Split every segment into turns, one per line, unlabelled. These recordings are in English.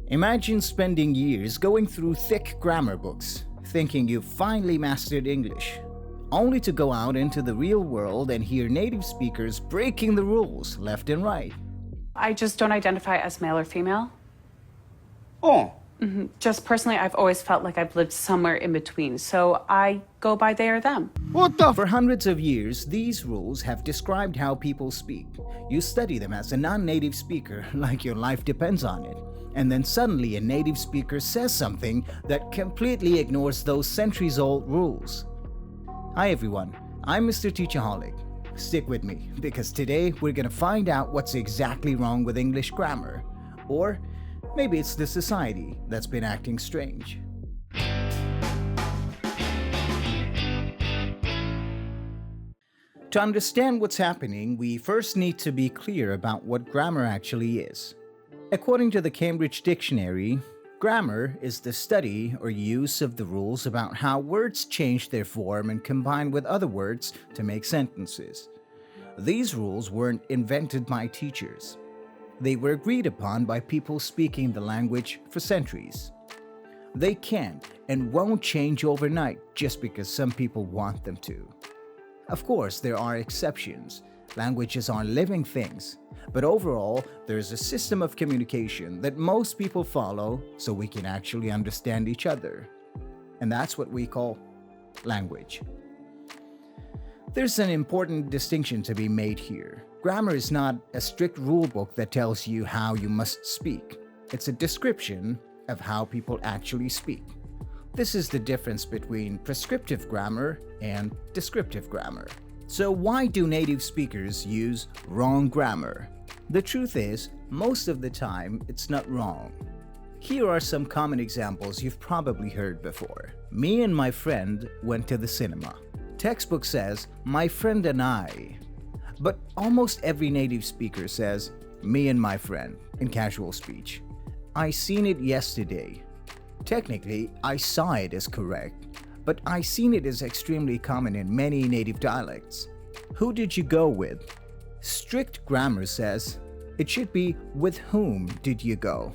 Imagine spending years going through thick grammar books, thinking you've finally mastered English, only to go out into the real world and hear native speakers breaking the rules left and right.
I just don't identify as male or female.
Oh,
Just personally, I've always felt like I've lived somewhere in between, so I go by they or them.
what the
For hundreds of years, these rules have described how people speak. You study them as a non-native speaker like your life depends on it. And then suddenly a native speaker says something that completely ignores those centuries-old rules. Hi everyone, I'm Mr. Teachaholic. Stick with me, because today we're gonna find out what's exactly wrong with English grammar. Or maybe it's the society that's been acting strange. To understand what's happening, we first need to be clear about what grammar actually is. According to the Cambridge Dictionary, grammar is the study or use of the rules about how words change their form and combine with other words to make sentences. These rules weren't invented by teachers. They were agreed upon by people speaking the language for centuries. They can't and won't change overnight just because some people want them to. Of course, there are exceptions. Languages are living things. But overall, there's a system of communication that most people follow so we can actually understand each other. And that's what we call language. There's an important distinction to be made here. Grammar is not a strict rule book that tells you how you must speak. It's a description of how people actually speak. This is the difference between prescriptive grammar and descriptive grammar. So why do native speakers use wrong grammar? The truth is, most of the time, it's not wrong. Here are some common examples you've probably heard before. Me and my friend went to the cinema. Textbook says, my friend and I. But almost every native speaker says, me and my friend, in casual speech. I seen it yesterday. Technically, I saw it is correct, but I seen it is extremely common in many native dialects. Who did you go with? Strict grammar says it should be with whom did you go?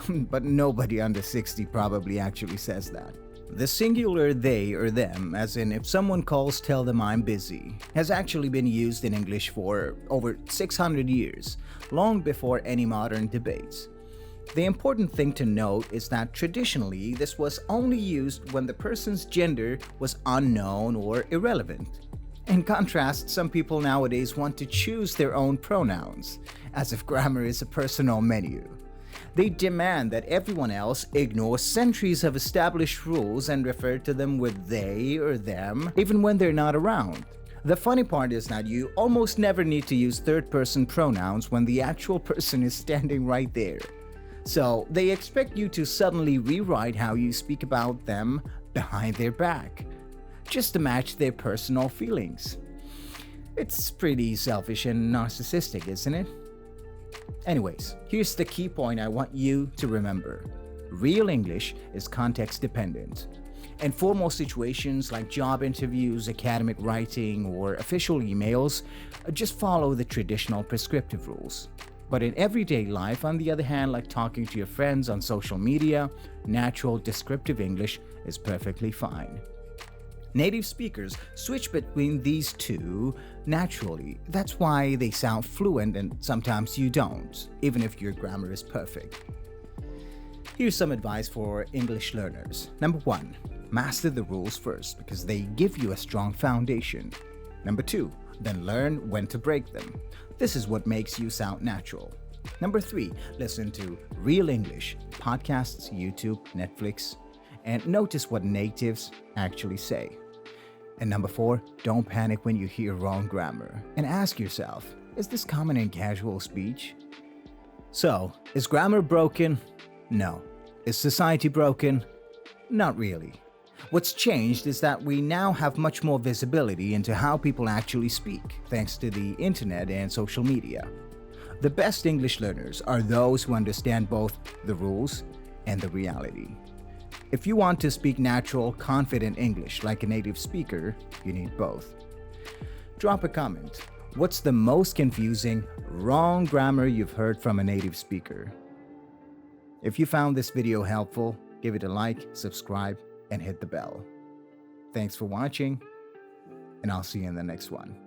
But nobody under 60 probably actually says that. The singular they or them, as in if someone calls tell them I'm busy, has actually been used in English for over 600 years, long before any modern debates. The important thing to note is that traditionally this was only used when the person's gender was unknown or irrelevant. In contrast, some people nowadays want to choose their own pronouns, as if grammar is a personal menu. They demand that everyone else ignore centuries of established rules and refer to them with they or them, even when they're not around. The funny part is that you almost never need to use third-person pronouns when the actual person is standing right there. So they expect you to suddenly rewrite how you speak about them behind their back, just to match their personal feelings. It's pretty selfish and narcissistic, isn't it? Anyways, here's the key point I want you to remember. Real English is context dependent. In formal situations like job interviews, academic writing, or official emails, just follow the traditional prescriptive rules. But in everyday life, on the other hand, like talking to your friends on social media, natural descriptive English is perfectly fine. Native speakers switch between these two naturally. That's why they sound fluent and sometimes you don't, even if your grammar is perfect. Here's some advice for English learners. Number 1, master the rules first because they give you a strong foundation. Number 2, then learn when to break them. This is what makes you sound natural. Number 3, listen to Real English, podcasts, YouTube, Netflix, and notice what natives actually say. And number 4, don't panic when you hear wrong grammar and ask yourself, is this common in casual speech? So, is grammar broken? No. Is society broken? Not really. What's changed is that we now have much more visibility into how people actually speak, thanks to the internet and social media. The best English learners are those who understand both the rules and the reality. If you want to speak natural, confident English like a native speaker, you need both. Drop a comment. What's the most confusing, wrong grammar you've heard from a native speaker? If you found this video helpful, give it a like, subscribe, and hit the bell. Thanks for watching, and I'll see you in the next one.